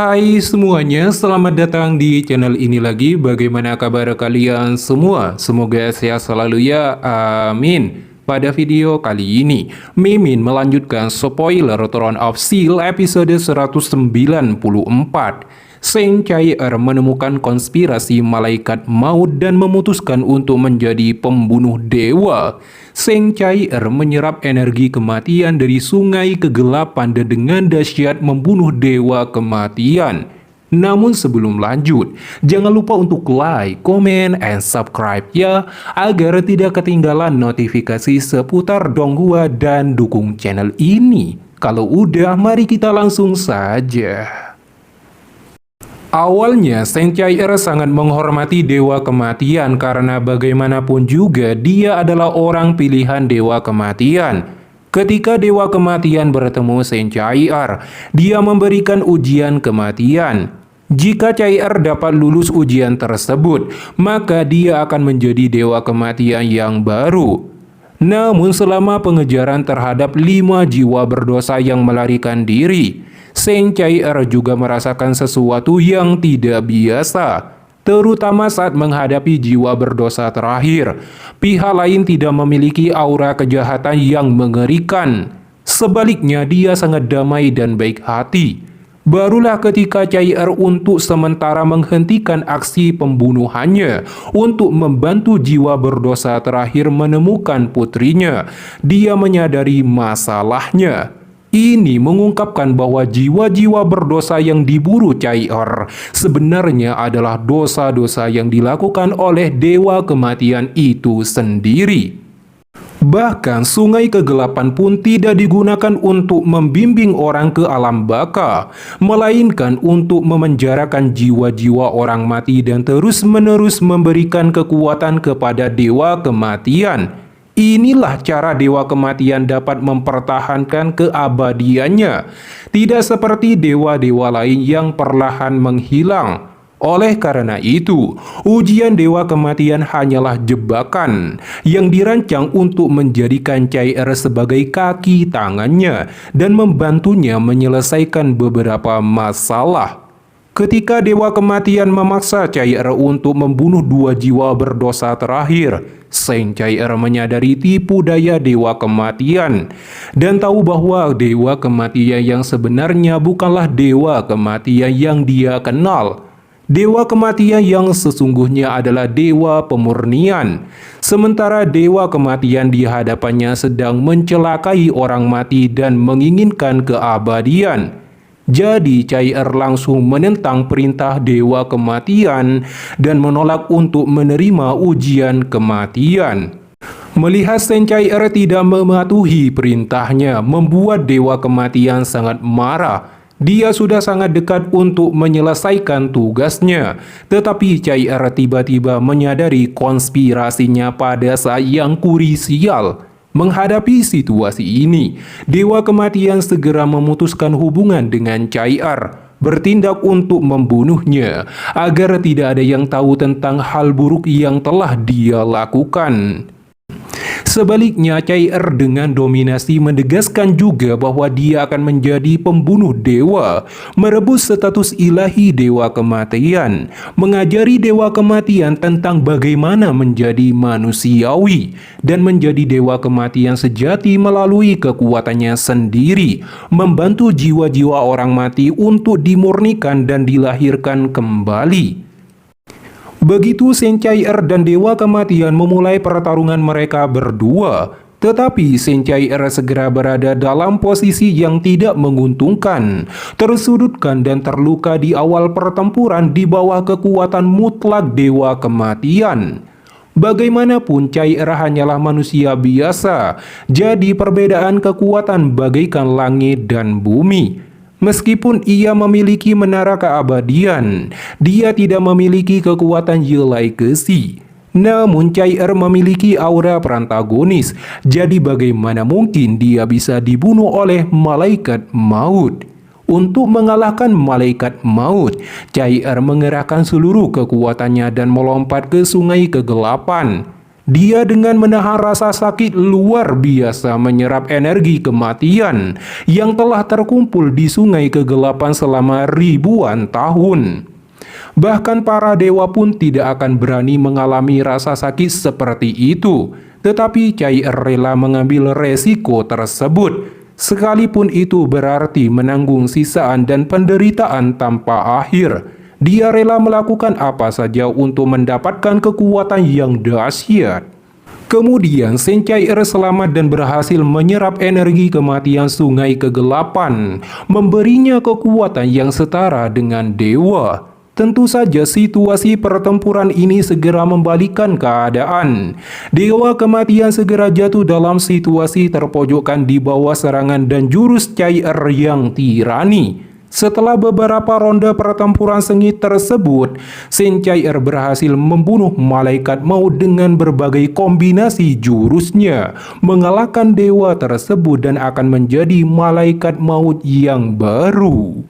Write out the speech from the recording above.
Hai semuanya, selamat datang di channel ini lagi. Bagaimana kabar kalian semua? Semoga sehat selalu ya, amin. Pada video kali ini, Mimin melanjutkan spoiler Throne of Steel episode 194. Saint Cair menemukan konspirasi malaikat maut dan memutuskan untuk menjadi pembunuh dewa. Saint Cair menyerap energi kematian dari sungai kegelapan dan dengan dahsyat membunuh dewa kematian. Namun sebelum lanjut, jangan lupa untuk like, comment, and subscribe ya, agar tidak ketinggalan notifikasi seputar Donghua dan dukung channel ini. Kalau udah, mari kita langsung saja. Awalnya, Saint Cair sangat menghormati Dewa Kematian karena bagaimanapun juga dia adalah orang pilihan Dewa Kematian. Ketika Dewa Kematian bertemu Saint Cair, dia memberikan ujian kematian. Jika Cair dapat lulus ujian tersebut, maka dia akan menjadi Dewa Kematian yang baru. Namun selama pengejaran terhadap 5 jiwa berdosa yang melarikan diri, Saint Cair juga merasakan sesuatu yang tidak biasa, terutama saat menghadapi jiwa berdosa terakhir. Pihak lain tidak memiliki aura kejahatan yang mengerikan. Sebaliknya, dia sangat damai dan baik hati. Barulah ketika Cair untuk sementara menghentikan aksi pembunuhannya untuk membantu jiwa berdosa terakhir menemukan putrinya, dia menyadari masalahnya. Ini mengungkapkan bahwa jiwa-jiwa berdosa yang diburu Cair sebenarnya adalah dosa-dosa yang dilakukan oleh Dewa Kematian itu sendiri. Bahkan sungai kegelapan pun tidak digunakan untuk membimbing orang ke alam baka, melainkan untuk memenjarakan jiwa-jiwa orang mati dan terus-menerus memberikan kekuatan kepada Dewa Kematian. Inilah cara Dewa Kematian dapat mempertahankan keabadiannya, tidak seperti dewa-dewa lain yang perlahan menghilang. Oleh karena itu, ujian Dewa Kematian hanyalah jebakan yang dirancang untuk menjadikan Cair sebagai kaki tangannya dan membantunya menyelesaikan beberapa masalah. Ketika Dewa Kematian memaksa Cair untuk membunuh 2 jiwa berdosa terakhir, Saint Cair menyadari tipu daya Dewa Kematian dan tahu bahwa Dewa Kematian yang sebenarnya bukanlah Dewa Kematian yang dia kenal. Dewa Kematian yang sesungguhnya adalah Dewa Pemurnian, sementara Dewa Kematian di hadapannya sedang mencelakai orang mati dan menginginkan keabadian. Jadi Cair langsung menentang perintah Dewa Kematian dan menolak untuk menerima ujian kematian. Melihat Saint Cair tidak mematuhi perintahnya, membuat Dewa Kematian sangat marah. Dia sudah sangat dekat untuk menyelesaikan tugasnya, tetapi Cair tiba-tiba menyadari konspirasinya pada saat yang krusial. Menghadapi situasi ini, Dewa Kematian segera memutuskan hubungan dengan Cair, bertindak untuk membunuhnya, agar tidak ada yang tahu tentang hal buruk yang telah dia lakukan. Sebaliknya, Cair dengan dominasi menegaskan juga bahwa dia akan menjadi pembunuh dewa, merebut status ilahi Dewa Kematian, mengajari Dewa Kematian tentang bagaimana menjadi manusiawi, dan menjadi Dewa Kematian sejati melalui kekuatannya sendiri, membantu jiwa-jiwa orang mati untuk dimurnikan dan dilahirkan kembali. Begitu Saint Cair dan Dewa Kematian memulai pertarungan mereka berdua, tetapi Saint Cair segera berada dalam posisi yang tidak menguntungkan, tersudutkan dan terluka di awal pertempuran di bawah kekuatan mutlak Dewa Kematian. Bagaimanapun Cair hanyalah manusia biasa, jadi perbedaan kekuatan bagaikan langit dan bumi. Meskipun ia memiliki menara keabadian, dia tidak memiliki kekuatan Yelai Kesi. Namun Cair memiliki aura perantagonis, jadi bagaimana mungkin dia bisa dibunuh oleh malaikat maut? Untuk mengalahkan malaikat maut, Cair mengerahkan seluruh kekuatannya dan melompat ke sungai kegelapan. Dia dengan menahan rasa sakit luar biasa menyerap energi kematian yang telah terkumpul di sungai kegelapan selama ribuan tahun. Bahkan para dewa pun tidak akan berani mengalami rasa sakit seperti itu, tetapi Cai Er rela mengambil resiko tersebut, sekalipun itu berarti menanggung sisaan dan penderitaan tanpa akhir. Dia rela melakukan apa saja untuk mendapatkan kekuatan yang dahsyat. Kemudian Sen Cai Er selamat dan berhasil menyerap energi kematian sungai kegelapan, memberinya kekuatan yang setara dengan dewa. Tentu saja situasi pertempuran ini segera membalikan keadaan. Dewa kematian segera jatuh dalam situasi terpojokkan di bawah serangan dan jurus Cai Er yang tirani. Setelah beberapa ronde pertempuran sengit tersebut, Sen Cai Er berhasil membunuh malaikat maut dengan berbagai kombinasi jurusnya, mengalahkan dewa tersebut dan akan menjadi malaikat maut yang baru.